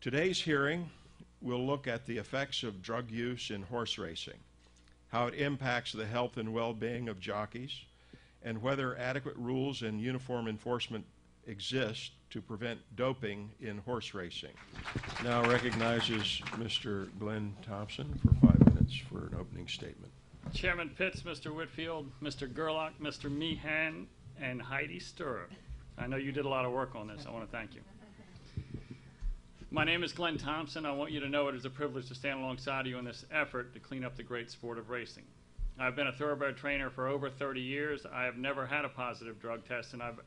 Today's hearing will look at the effects of drug use in horse racing, how it impacts the health and well-being of jockeys, and whether adequate rules and uniform enforcement exist to prevent doping in horse racing. Now recognizes Mr. Glenn Thompson for 5 minutes for an opening statement. Chairman Pitts, Mr. Whitfield, Mr. Gerlach, Mr. Meehan, and Heidi Sturr. I know you did a lot of work on this. I want to thank you. My name is Glenn Thompson. I want you to know it is a privilege to stand alongside you in this effort to clean up the great sport of racing. I've been a thoroughbred trainer for over 30 years. I have never had a positive drug test, and I've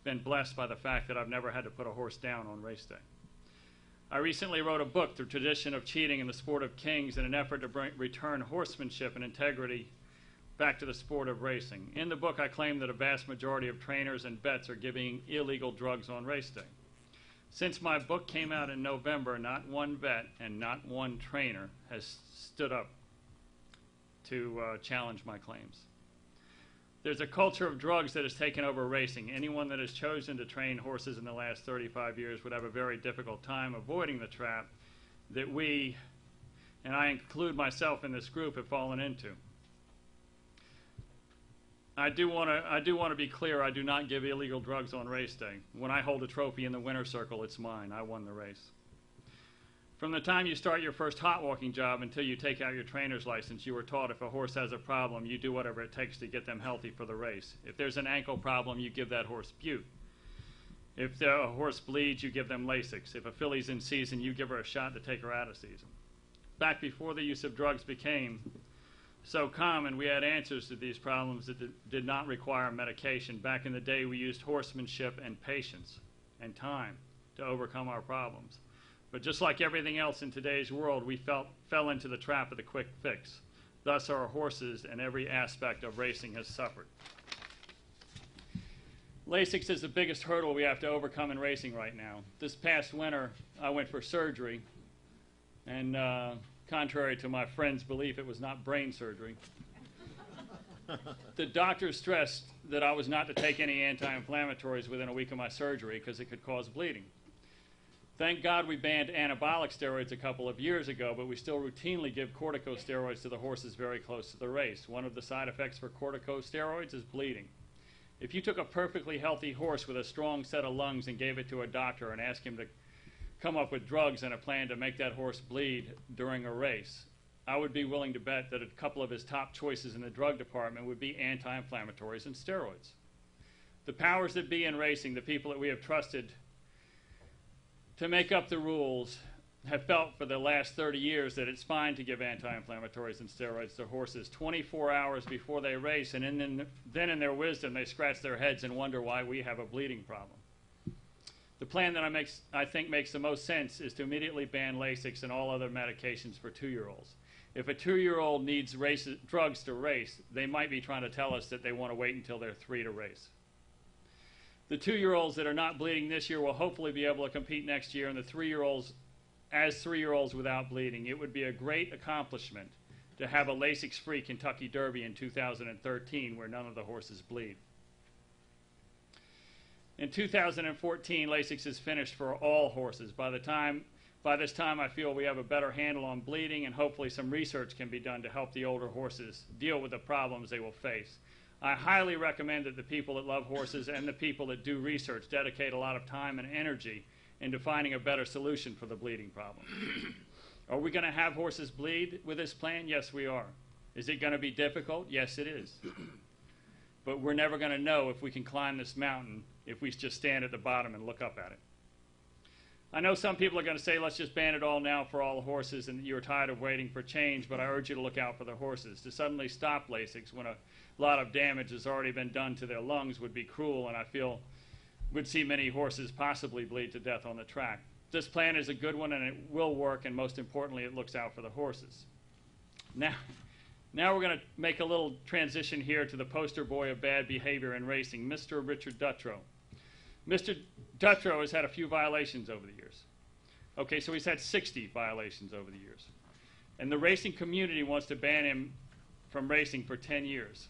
been blessed by the fact that I've never had to put a horse down on race day. I recently wrote a book, The Tradition of Cheating in the Sport of Kings, in an effort to return horsemanship and integrity back to the sport of racing. In the book, I claim that a vast majority of trainers and vets are giving illegal drugs on race day. Since my book came out in November, not one vet and not one trainer has stood up to challenge my claims. There's a culture of drugs that has taken over racing. Anyone that has chosen to train horses in the last 35 years would have a very difficult time avoiding the trap that we, and I include myself in this group, have fallen into. I do want to be clear, I do not give illegal drugs on race day. When I hold a trophy in the winner's circle, it's mine. I won the race. From the time you start your first hot walking job until you take out your trainer's license, you were taught if a horse has a problem, you do whatever it takes to get them healthy for the race. If there's an ankle problem, you give that horse Bute. If a horse bleeds, you give them Lasix. If a filly's in season, you give her a shot to take her out of season. Back before the use of drugs became so common, we had answers to these problems that did not require medication. Back in the day, we used horsemanship and patience and time to overcome our problems. But just like everything else in today's world, we fell into the trap of the quick fix. Thus, our horses and every aspect of racing has suffered. Lasix is the biggest hurdle we have to overcome in racing right now. This past winter, I went for surgery, and contrary to my friend's belief, it was not brain surgery. The doctor stressed that I was not to take any anti-inflammatories within a week of my surgery because it could cause bleeding. Thank God we banned anabolic steroids a couple of years ago, but we still routinely give corticosteroids to the horses very close to the race. One of the side effects for corticosteroids is bleeding. If you took a perfectly healthy horse with a strong set of lungs and gave it to a doctor and asked him to come up with drugs and a plan to make that horse bleed during a race, I would be willing to bet that a couple of his top choices in the drug department would be anti-inflammatories and steroids. The powers that be in racing, the people that we have trusted to make up the rules, have felt for the last 30 years that it's fine to give anti-inflammatories and steroids to horses 24 hours before they race, and then in their wisdom they scratch their heads and wonder why we have a bleeding problem. The plan that I think makes the most sense is to immediately ban Lasix and all other medications for 2-year-olds. If a 2-year-old needs drugs to race, they might be trying to tell us that they want to wait until they're 3 to race. The 2-year-olds that are not bleeding this year will hopefully be able to compete next year, and the 3-year-olds as 3-year-olds without bleeding. It would be a great accomplishment to have a Lasix-free Kentucky Derby in 2013 where none of the horses bleed. In 2014, Lasix is finished for all horses. By this time, I feel we have a better handle on bleeding, and hopefully some research can be done to help the older horses deal with the problems they will face. I highly recommend that the people that love horses and the people that do research dedicate a lot of time and energy into finding a better solution for the bleeding problem. Are we going to have horses bleed with this plan? Yes, we are. Is it going to be difficult? Yes, it is. But we're never going to know if we can climb this mountain if we just stand at the bottom and look up at it. I know some people are going to say, let's just ban it all now for all the horses, and you're tired of waiting for change, but I urge you to look out for the horses. To suddenly stop Lasix when a lot of damage has already been done to their lungs would be cruel, and I feel would see many horses possibly bleed to death on the track. This plan is a good one, and it will work, and most importantly, it looks out for the horses. Now we're going to make a little transition here to the poster boy of bad behavior in racing, Mr. Richard Dutrow. Mr. Dutrow has had a few violations over the years. Okay, so he's had 60 violations over the years. And the racing community wants to ban him from racing for 10 years.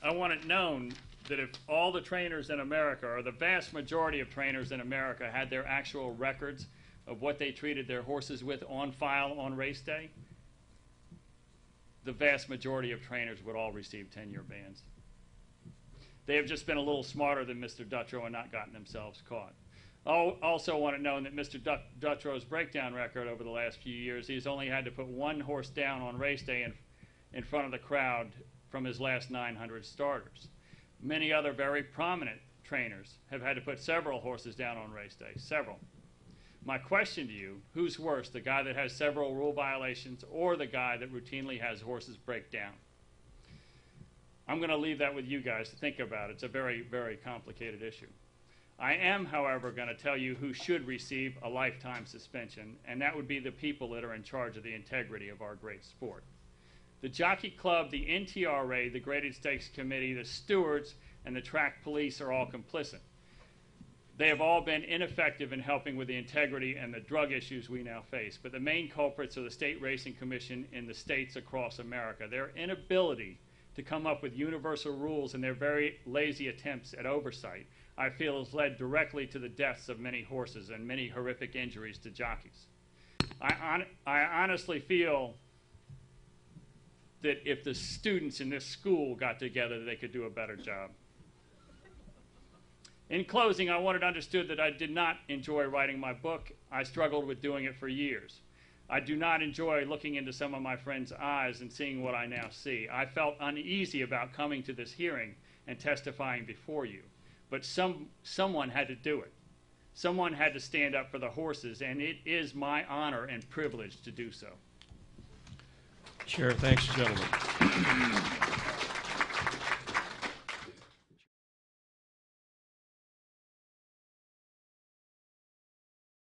I want it known that if all the trainers in America, or the vast majority of trainers in America, had their actual records of what they treated their horses with on file on race day, the vast majority of trainers would all receive 10-year bans. They have just been a little smarter than Mr. Dutrow and not gotten themselves caught. I also want to know that Mr. Dutrow's breakdown record over the last few years, he's only had to put one horse down on race day in front of the crowd from his last 900 starters. Many other very prominent trainers have had to put several horses down on race day, several. My question to you, who's worse, the guy that has several rule violations or the guy that routinely has horses break down? I'm going to leave that with you guys to think about. It's a very, very complicated issue. I am, however, going to tell you who should receive a lifetime suspension, and that would be the people that are in charge of the integrity of our great sport. The Jockey Club, the NTRA, the Graded Stakes Committee, the stewards, and the track police are all complicit. They have all been ineffective in helping with the integrity and the drug issues we now face. But the main culprits are the State Racing Commission in the states across America. Their inability to come up with universal rules and their very lazy attempts at oversight, I feel, has led directly to the deaths of many horses and many horrific injuries to jockeys. I honestly feel that if the students in this school got together, they could do a better job. In closing, I wanted understood that I did not enjoy writing my book. I struggled with doing it for years. I do not enjoy looking into some of my friends' eyes and seeing what I now see. I felt uneasy about coming to this hearing and testifying before you. But someone had to do it. Someone had to stand up for the horses, and it is my honor and privilege to do so. Chair, thanks, gentlemen.